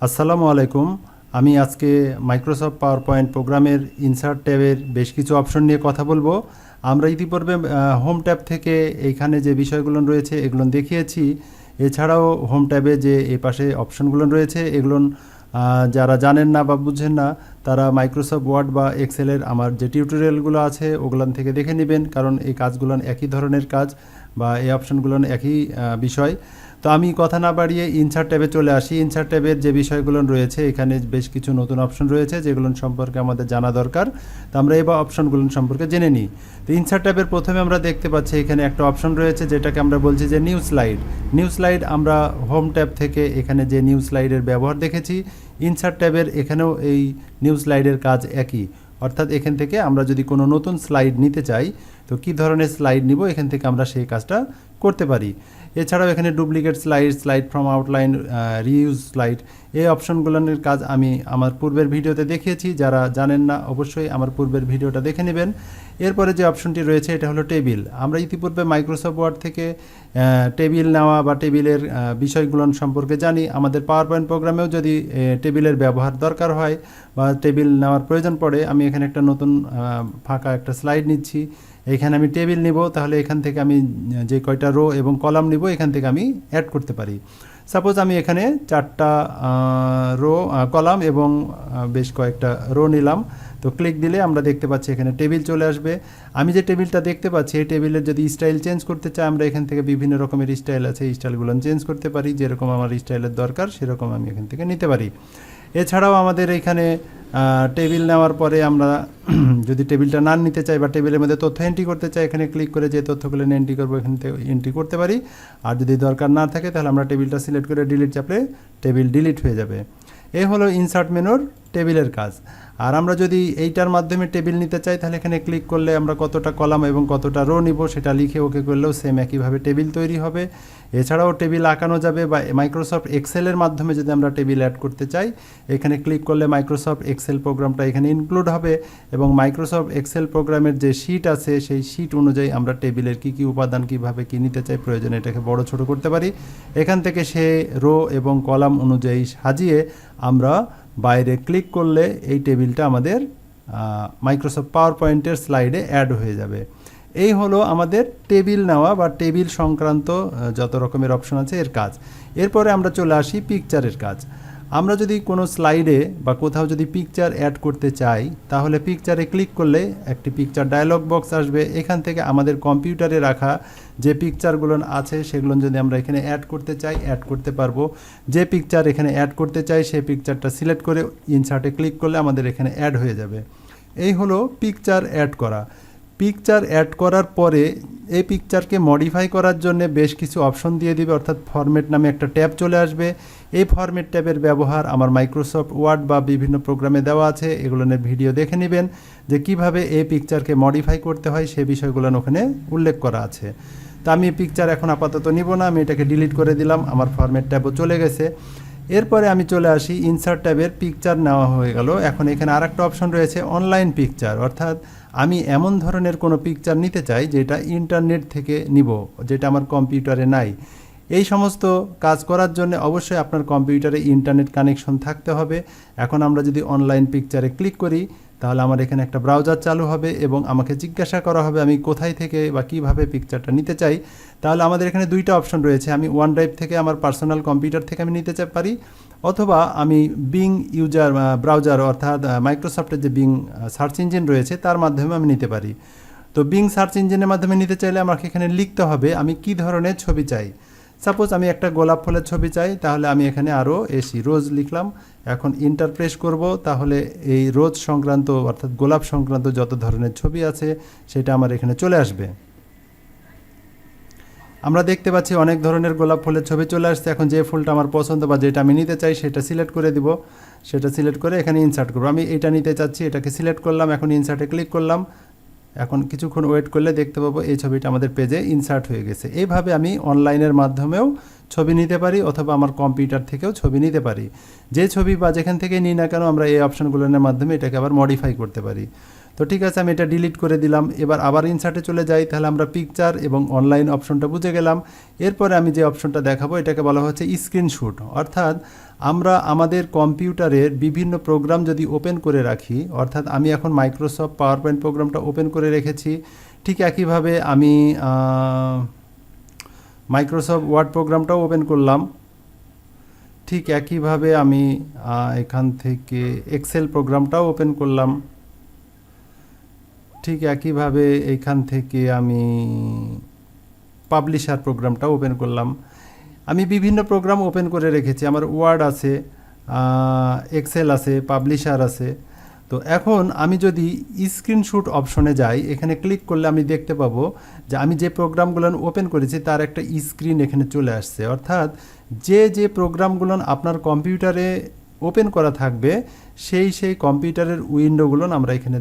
আসসালামু আলাইকুম। আমি আজকে মাইক্রোসফট পাওয়ার পয়েন্ট প্রোগ্রামের ইনসার্ট ট্যাবের বেশ কিছু অপশন নিয়ে কথা বলবো। আমরা ইতিপূর্বে হোম ট্যাব থেকে এইখানে যে বিষয়গুলো রয়েছে এগুলো দেখিয়েছি। এছাড়াও হোম ট্যাবে যে এই পাশে অপশনগুলো রয়েছে এগুলো যারা জানেন না বা বুঝেন না তারা মাইক্রোসফট ওয়ার্ড বা এক্সেলের আমার যে টিউটোরিয়ালগুলো আছে ওগুলো থেকে দেখে নেবেন, কারণ এই কাজগুলো একই ধরনের কাজ বা এই অপশনগুলো একই বিষয়। তো আমি কথা না বাড়িয়ে ইনসার্ট ট্যাবে চলে আসি। ইনসার্ট ট্যাবের যে বিষয়গুলো রয়েছে এখানে বেশ কিছু নতুন অপশন রয়েছে যেগুলো সম্পর্কে আমাদের জানা দরকার। তো আমরা এবার অপশনগুলো সম্পর্কে জেনে নিই। তো ইনসার্ট ট্যাবের প্রথমে আমরা দেখতে পাচ্ছি এখানে একটা অপশন রয়েছে যেটাকে আমরা বলছি যে নিউ স্লাইড। নিউ স্লাইড আমরা হোম ট্যাব থেকে এখানে যে নিউ স্লাইডের ব্যবহার দেখেছি, ইনসার্ট ট্যাবের এখানেও এই নিউ স্লাইডের কাজ একই। অর্থাৎ এখান থেকে আমরা যদি কোনো নতুন স্লাইড নিতে চাই তো কী ধরনের স্লাইড নিব এখান থেকে আমরা সেই কাজটা করতে পারি। এছাড়াও এখানে duplicate slide, slide from outline, reuse slide, এই অপশনগুলোর কাজ আমি আমার পূর্বের ভিডিওতে দেখিয়েছি। যারা জানেন না অবশ্যই আমার পূর্বের ভিডিওটা দেখে নেবেন। এরপরে যে অপশনটি রয়েছে এটা হলো টেবিল। আমরা ইতিপূর্বে মাইক্রোসফট ওয়ার্ড থেকে টেবিল নেওয়া বা টেবিলের বিষয়গুলো সম্পর্কে জানি। আমাদের পাওয়ার পয়েন্ট প্রোগ্রামেও যদি টেবিলের ব্যবহার দরকার হয় বা টেবিল নেওয়ার প্রয়োজন পড়ে, আমি এখানে একটা নতুন ফাঁকা একটা স্লাইড নিচ্ছি। এখানে আমি টেবিল নিব, তাহলে এখান থেকে আমি যে কয়টা রো এবং কলাম নিব এখান থেকে আমি অ্যাড করতে পারি। সাপোজ আমি এখানে 4টা রো কলাম এবং বেশ কয়েকটা রো নিলাম। তো ক্লিক দিলে আমরা দেখতে পাচ্ছি এখানে টেবিল চলে আসবে। আমি যে টেবিলটা দেখতে পাচ্ছি এই টেবিলের যদি স্টাইল চেঞ্জ করতে চাই আমরা এখান থেকে বিভিন্ন রকমের স্টাইল আছে, এই স্টাইলগুলো চেঞ্জ করতে পারি। যেরকম আমার স্টাইলের দরকার সেরকম আমি এখান থেকে নিতে পারি। এছাড়াও আমাদের এখানে টেবিল নেওয়ার পরে আমরা যদি টেবিলটা না নিতে চাই বা টেবিলের মধ্যে তথ্য এন্ট্রি করতে চাই, এখানে ক্লিক করে যে তথ্যগুলো এন্ট্রি করবো এখান থেকে এন্ট্রি করতে পারি। আর যদি দরকার না থাকে তাহলে আমরা টেবিলটা সিলেক্ট করে ডিলিট চাপলে টেবিল ডিলিট হয়ে যাবে। এই হলো ইনসার্ট মেনুর টেবিলের কাজ। আর আমরা যদি এইটার মাধ্যমে টেবিল নিতে চাই তাহলে এখানে ক্লিক করলে আমরা কতটা কলাম এবং কতটা রো নিব সেটা লিখে ওকে করলেও সেম একইভাবে টেবিল তৈরি হবে। এছাড়াও টেবিল আঁকানো যাবে বা মাইক্রোসফট এক্সেলের মাধ্যমে যদি আমরা টেবিল অ্যাড করতে চাই এখানে ক্লিক করলে মাইক্রোসফট এক্সেল প্রোগ্রামটা এখানে ইনক্লুড হবে এবং মাইক্রোসফট এক্সেল প্রোগ্রামের যে শিট আছে সেই শিট অনুযায়ী আমরা টেবিলের কী কী উপাদান কীভাবে কী নিতে চাই প্রয়োজনে এটাকে বড় ছোট করতে পারি। এখান থেকে সে রো এবং কলাম অনুযায়ী সাজিয়ে আমরা বাইরে ক্লিক করলে এই টেবিলটা আমাদের মাইক্রোসফট পাওয়ার পয়েন্টের স্লাইডে অ্যাড হয়ে যাবে। এই হলো আমাদের টেবিল নেওয়া বা টেবিল সংক্রান্ত যত রকমের অপশন আছে এর কাজ। এরপরে আমরা চলে আসি পিকচারের কাজ। আমরা যদি কোনো স্লাইডে বা কোথাও যদি পিকচার অ্যাড করতে চাই তাহলে পিকচারে ক্লিক করলে একটি পিকচার ডায়লগ বক্স আসবে। এখান থেকে আমাদের কম্পিউটারে রাখা যে পিকচারগুলো আছে সেগুলো যদি আমরা এখানে অ্যাড করতে চাই অ্যাড করতে পারবো। যে পিকচার এখানে অ্যাড করতে চাই সেই পিকচারটা সিলেক্ট করে ইনসার্টে ক্লিক করলে আমাদের এখানে অ্যাড হয়ে যাবে। এই হলো পিকচার অ্যাড করা। পিকচার অ্যাড করার পরে এই পিকচারকে মডিফাই করার জন্য বেশ কিছু অপশন দিয়ে দিবে, অর্থাৎ ফরম্যাট নামে একটা ট্যাব চলে আসবে। এই ফরম্যাট ট্যাবের ব্যবহার আমার মাইক্রোসফট ওয়ার্ড বা বিভিন্ন প্রোগ্রামে দেওয়া আছে, এগুলো নিয়ে ভিডিও দেখে নেবেন যে কিভাবে এই পিকচারকে মডিফাই করতে হয় সে বিষয়গুলো ওখানে উল্লেখ করা আছে। তা আমি পিকচার এখন আপাতত নিব না, আমি এটাকে ডিলিট করে দিলাম, আমার ফরম্যাট ট্যাবও চলে গেছে। এরপরে আমি চলে আসি ইনসার্ট ট্যাবের পিকচার নেওয়া হয়ে গেল। এখন এখানে আরেকটা অপশন রয়েছে অনলাইন পিকচার, অর্থাৎ আমি এমন ধরনের কোনো পিকচার নিতে চাই যেটা ইন্টারনেট থেকে নিব, যেটা আমার কম্পিউটারে নাই। এই সমস্ত কাজ করার জন্য অবশ্যই আপনার কম্পিউটারে ইন্টারনেট কানেকশন থাকতে হবে। এখন আমরা যদি অনলাইন পিকচারে ক্লিক করি তাহলে আমার এখানে একটা ব্রাউজার চালু হবে এবং আমাকে জিজ্ঞাসা করা হবে আমি কোথায় থেকে বা কিভাবে পিকচারটা নিতে চাই। তাহলে আমাদের এখানে দুইটা অপশন রয়েছে, আমি ওয়ান ড্রাইভ থেকে আমার পার্সোনাল কম্পিউটার থেকে আমি নিতে পারি, অথবা আমি বিং ইউজার ব্রাউজার অর্থাৎ মাইক্রোসফটের যে বিং সার্চ ইঞ্জিন রয়েছে তার মাধ্যমে আমি নিতে পারি। তো বিং সার্চ ইঞ্জিনের মাধ্যমে নিতে চাইলে আমাকে এখানে লিখতে হবে আমি কি ধরনের ছবি চাই। সাপোজ আমি একটা গোলাপ ফুলের ছবি চাই, তাহলে আমি এখানে আরও এসি রোজ লিখলাম। এখন ইন্টার প্রেস করব, তাহলে এই রোজ সংক্রান্ত অর্থাৎ গোলাপ সংক্রান্ত যত ধরনের ছবি আছে সেটা আমার এখানে চলে আসবে। আমরা দেখতে পাচ্ছি অনেক ধরনের গোলাপ ফুলের ছবি চলে আসছে। এখন যে ফুলটা আমার পছন্দ বা যেটা আমি নিতে চাই সেটা সিলেক্ট করে দিব। সেটা সিলেক্ট করে এখানে ইনসার্ট করব। আমি এটা নিতে চাচ্ছি, এটাকে সিলেক্ট করলাম, এখন ইনসার্টে ক্লিক করলাম। এখন কিছুক্ষণ ওয়েট করলে দেখতে পাবো এই ছবিটা আমাদের পেজে ইনসার্ট হয়ে গেছে। এইভাবে আমি অনলাইনের মাধ্যমেও ছবি নিতে পারি অথবা আমার কম্পিউটার থেকেও ছবি নিতে পারি। যে ছবি বা যেখান থেকে নিই না কেন আমরা এই অপশানগুলোর মাধ্যমে এটাকে আবার মডিফাই করতে পারি। তো ঠিক আছে, আমি এটা ডিলিট করে দিলাম। এবার আবার ইনসার্টে চলে যাই, তাহলে আমরা পিকচার এবং অনলাইন অপশনটা বুঝে গেলাম। এরপরে আমি যে অপশনটা দেখাবো এটাকে বলা হচ্ছে স্ক্রিনশট, অর্থাৎ আমরা আমাদের কম্পিউটারের বিভিন্ন প্রোগ্রাম যদি ওপেন করে রাখি, অর্থাৎ আমি এখন মাইক্রোসফট পাওয়ার পয়েন্ট প্রোগ্রামটা ওপেন করে রেখেছি, ঠিক একইভাবে আমি মাইক্রোসফট ওয়ার্ড প্রোগ্রামটাও ওপেন করলাম, ঠিক একইভাবে আমি এখান থেকে এক্সেল প্রোগ্রামটাও ওপেন করলাম, ঠিক একইভাবে এইখান থেকে আমি পাবলিশার প্রোগ্রামটাও ওপেন করলাম। আমি বিভিন্ন প্রোগ্রাম ওপেন করে রেখেছি, আমার ওয়ার্ড আছে, এক্সেল আছে, পাবলিশার আছে। তো এখন আমি যদি স্ক্রিনশট অপশনে যাই, এখানে ক্লিক করলে আমি দেখতে পাবো যে আমি যে প্রোগ্রামগুলো ওপেন করেছি তার একটা স্ক্রিন এখানে চলে আসছে। অর্থাৎ যে প্রোগ্রামগুলো আপনার কম্পিউটারে ওপেন করা থাকবে সেই কম্পিউটারের উইন্ডোগুলো আমরা এখানে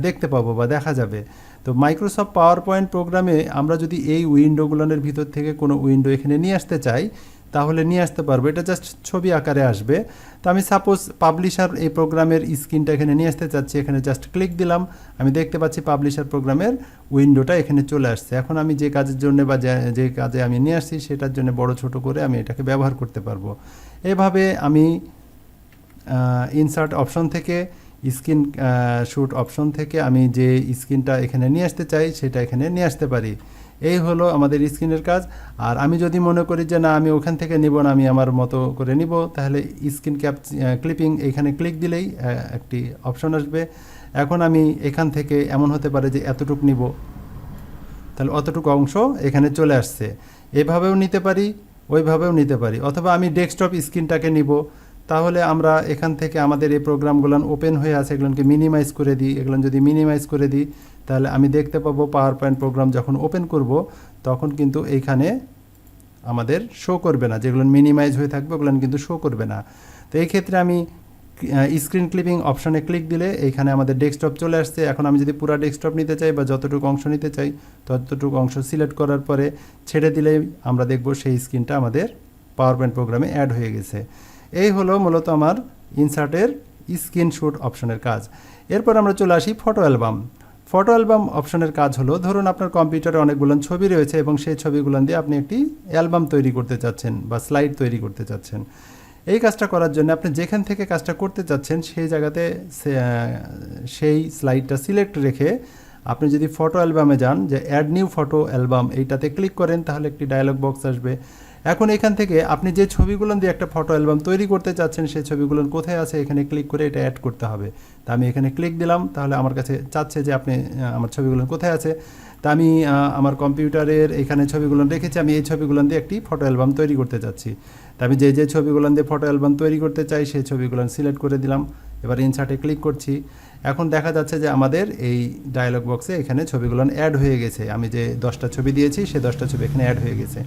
দেখতে পাবো বা দেখা যাবে। তো মাইক্রোসফট পাওয়ার পয়েন্ট প্রোগ্রামে আমরা যদি এই উইন্ডোগুলোর ভিতর থেকে কোনো উইন্ডো এখানে নিয়ে আসতে চাই তাহলে নিয়ে আসতে পারবো, এটা জাস্ট ছবি আকারে আসবে। তো আমি সাপোজ পাবলিশার এই প্রোগ্রামের স্ক্রিনটা এখানে নিয়ে আসতে চাচ্ছি, এখানে জাস্ট ক্লিক দিলাম, আমি দেখতে পাচ্ছি পাবলিশার প্রোগ্রামের উইন্ডোটা এখানে চলে আসছে। এখন আমি যে কাজের জন্য বা যে কাজে আমি নিয়ে আসছি সেটার জন্য বড় ছোট করে আমি এটাকে ব্যবহার করতে পারবো। এভাবে আমি ইনসার্ট অপশন থেকে স্ক্রিন শুট অপশন থেকে আমি যে স্ক্রিনটা এখানে নিয়ে আসতে চাই সেটা এখানে নিয়ে আসতে পারি। এই হলো আমাদের স্ক্রিনের কাজ। আর আমি যদি মনে করি যে না আমি ওখান থেকে নিব না, আমি আমার মতো করে নিব, তাহলে স্ক্রিন ক্লিপিং এখানে ক্লিক দিলেই একটি অপশন আসবে। এখন আমি এখান থেকে এমন হতে পারে যে এতটুকু নিব, তাহলে অতটুকু অংশ এখানে চলে আসছে। এভাবেও নিতে পারি, ওইভাবেও নিতে পারি, অথবা আমি ডেস্কটপ স্ক্রিনটাকে নিব, তাহলে আমরা এখান থেকে আমাদের এই প্রোগ্রামগুলো ওপেন হয়ে আছে এগুলোকে মিনিমাইজ করে দিই। এগুলো যদি মিনিমাইজ করে দিই তাহলে আমি দেখতে পাবো পাওয়ার পয়েন্ট প্রোগ্রাম যখন ওপেন করব তখন কিন্তু এইখানে আমাদের শো করবে না, যেগুলো মিনিমাইজ হয়ে থাকবে ওগুলো কিন্তু শো করবে না। তো এই ক্ষেত্রে আমি স্ক্রিন ক্লিপিং অপশানে ক্লিক দিলে এইখানে আমাদের ডেস্কটপ চলে আসছে। এখন আমি যদি পুরো ডেস্কটপ নিতে চাই বা যতটুকু অংশ নিতে চাই ততটুকু অংশ সিলেক্ট করার পরে ছেড়ে দিলেই আমরা দেখব সেই স্ক্রিনটা আমাদের পাওয়ার পয়েন্ট প্রোগ্রামে অ্যাড হয়ে গেছে। এই হলো মূলত আমার ইনসার্টের স্ক্রিনশট অপশনের কাজ। এরপর আমরা চলে আসি ফটো অ্যালবাম। ফটো অ্যালবাম অপশনের কাজ হলো, ধরুন আপনার কম্পিউটারে অনেকগুলো ছবি রয়েছে এবং সেই ছবিগুলো দিয়ে আপনি একটি অ্যালবাম তৈরি করতে চাচ্ছেন বা স্লাইড তৈরি করতে চাচ্ছেন। এই কাজটা করার জন্য আপনি যেখান থেকে কাজটা করতে চাচ্ছেন সেই জায়গাতে সেই স্লাইডটা সিলেক্ট রেখে আপনি যদি ফটো অ্যালবামে যান, যে অ্যাড নিউ ফটো অ্যালবাম এইটাতে ক্লিক করেন তাহলে একটি ডায়লগ বক্স আসবে। এখন এখান থেকে আপনি যে ছবিগুলো দিয়ে একটা ফটো অ্যালবাম তৈরি করতে চাচ্ছেন সেই ছবিগুলো কোথায় আছে এখানে ক্লিক করে এটা অ্যাড করতে হবে। তা আমি এখানে ক্লিক দিলাম, তাহলে আমার কাছে চাচ্ছে যে আপনি আমার ছবিগুলো কোথায় আছে। তা আমি আমার কম্পিউটারের এখানে ছবিগুলো রেখেছি, আমি এই ছবিগুলো দিয়ে একটি ফটো অ্যালবাম তৈরি করতে চাচ্ছি। তা আমি যে ছবিগুলো দিয়ে ফটো অ্যালবাম তৈরি করতে চাই সেই ছবিগুলো সিলেক্ট করে দিলাম, এবার ইনসার্টে ক্লিক করছি। এখন দেখা যাচ্ছে যে আমাদের এই ডায়লগ বক্সে এখানে ছবিগুলো অ্যাড হয়ে গেছে। আমি যে 10টা ছবি দিয়েছি সেই 10টা ছবি এখানে অ্যাড হয়ে গেছে।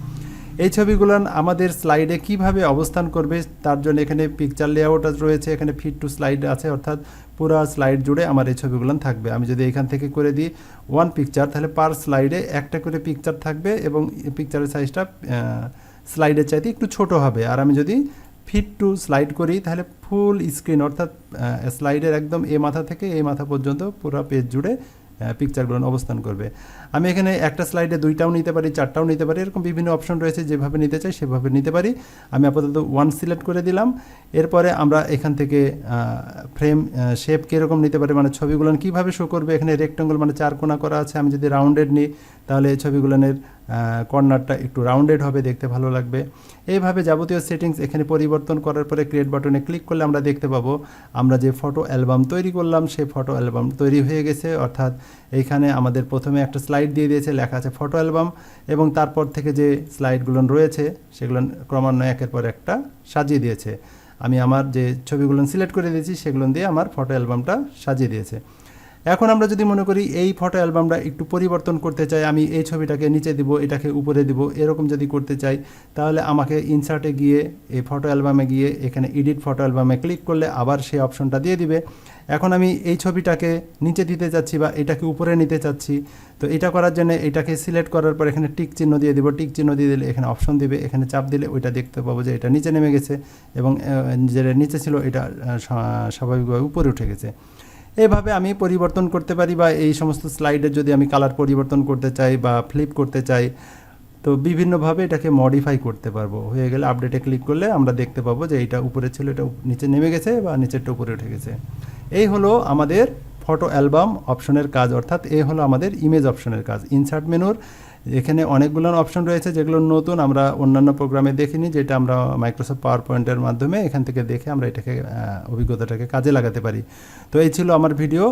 এই ছবিগুলো আমাদের স্লাইডে কিভাবে অবস্থান করবে তার জন্য এখানে পিকচার লেআউট রয়েছে, এখানে ফিট টু স্লাইড আছে, অর্থাৎ পুরো স্লাইড জুড়ে আমার এই ছবিগুলো থাকবে। আমি যদি এখান থেকে করে দিই 1 পিকচার, তাহলে পার স্লাইডে একটা করে পিকচার থাকবে এবং পিকচারের সাইজটা স্লাইডের চাইতে একটু ছোট হবে। আর আমি যদি ফিট টু স্লাইড করি তাহলে ফুল স্ক্রিন, অর্থাৎ স্লাইডের একদম এ মাথা থেকে এই মাথা পর্যন্ত পুরো পেজ জুড়ে পিকচারগুলো অবস্থান করবে। আমি এখানে একটা স্লাইডে 2টাও নিতে পারি, 4টাও নিতে পারি, এরকম বিভিন্ন অপশন রয়েছে, যেভাবে নিতে চাই সেভাবে নিতে পারি। আমি আপাতত 1 সিলেক্ট করে দিলাম। এরপরে আমরা এখান থেকে ফ্রেম শেপ কীরকম নিতে পারি, মানে ছবিগুলো কীভাবে শো করবে। এখানে রেক্টেঙ্গল মানে 4 কোণা করা আছে, আমি যদি রাউন্ডেড নিই তাহলে এই ছবিগুলোর কর্নারটা একটু রাউন্ডেড হবে, দেখতে ভালো লাগবে। এইভাবে যাবতীয় সেটিংস এখানে পরিবর্তন করার পরে ক্রিয়েট বাটনে ক্লিক করলে আমরা দেখতে পাবো আমরা যে ফটো অ্যালবাম তৈরি করলাম সেই ফটো অ্যালবাম তৈরি হয়ে গেছে। অর্থাৎ এইখানে আমাদের প্রথমে একটা স্লাইড দিয়ে দিয়েছে, লেখা আছে ফটো অ্যালবাম, এবং তারপর থেকে যে স্লাইডগুলো রয়েছে সেগুলো ক্রমান্বয়ে একের পর একটা সাজিয়ে দিয়েছে। আমি আমার যে ছবিগুলো সিলেক্ট করে দিয়েছি সেগুলো দিয়ে আমার ফটো অ্যালবামটা সাজিয়ে দিয়েছে। এখন আমরা যদি মনে করি এই ফটো অ্যালবামটা একটু পরিবর্তন করতে চাই, আমি এই ছবিটাকে নিচে দিব, এটাকে উপরে দিব, এরকম যদি করতে চাই তাহলে আমাকে ইনসার্টে গিয়ে এই ফটো অ্যালবামে গিয়ে এখানে এডিট ফটো অ্যালবামে ক্লিক করলে আবার সেই অপশনটা দিয়ে দিবে। এখন আমি এই ছবিটাকে নিচে দিতে চাচ্ছি বা এটাকে উপরে নিতে চাচ্ছি, তো এটা করার জন্য এটাকে সিলেক্ট করার পর এখানে টিক চিহ্ন দিয়ে দিব, টিক চিহ্ন দিয়ে দিলে এখানে অপশন দিবে, এখানে চাপ দিলে ওইটা দেখতে পাবো যে এটা নিচে নেমে গেছে এবং যেটা নিচে ছিল এটা স্বাভাবিকভাবে উপরে উঠে গেছে। এভাবে আমি পরিবর্তন করতে পারি, বা এই সমস্ত স্লাইডের যদি আমি কালার পরিবর্তন করতে চাই বা ফ্লিপ করতে চাই তো বিভিন্নভাবে এটাকে মডিফাই করতে পারবো। হয়ে গেলে আপডেটে ক্লিক করলে আমরা দেখতে পাবো যে এটা উপরে ছিল, এটা নিচে নেমে গেছে বা নিচেরটা উপরে উঠে গেছে। এই হলো আমাদের ফটো অ্যালবাম অপশনের কাজ, অর্থাৎ এই হলো আমাদের ইমেজ অপশনের কাজ। ইনসার্ট মেনুর এখানে অনেকগুলো অপশন রয়েছে যেগুলো নতুন, আমরা অন্যান্য প্রোগ্রামে দেখিনি, যেটা আমরা মাইক্রোসফট পাওয়ার পয়েন্টের মাধ্যমে এখান থেকে দেখে আমরা এটাকে অভিজ্ঞতাটাকে কাজে লাগাতে পারি। তো এই ছিল আমার ভিডিও।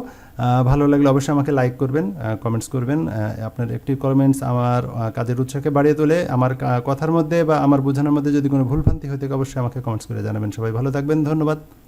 ভালো লাগলে অবশ্যই আমাকে লাইক করবেন, কমেন্টস করবেন। আপনার একটি কমেন্টস আমার কাজের উৎসাহকে বাড়িয়ে তোলে। আমার কথার মধ্যে বা আমার বোঝানোর মধ্যে যদি কোনো ভুলভ্রান্তি হয়ে থাকে অবশ্যই আমাকে কমেন্টস করে জানাবেন। সবাই ভালো থাকবেন, ধন্যবাদ।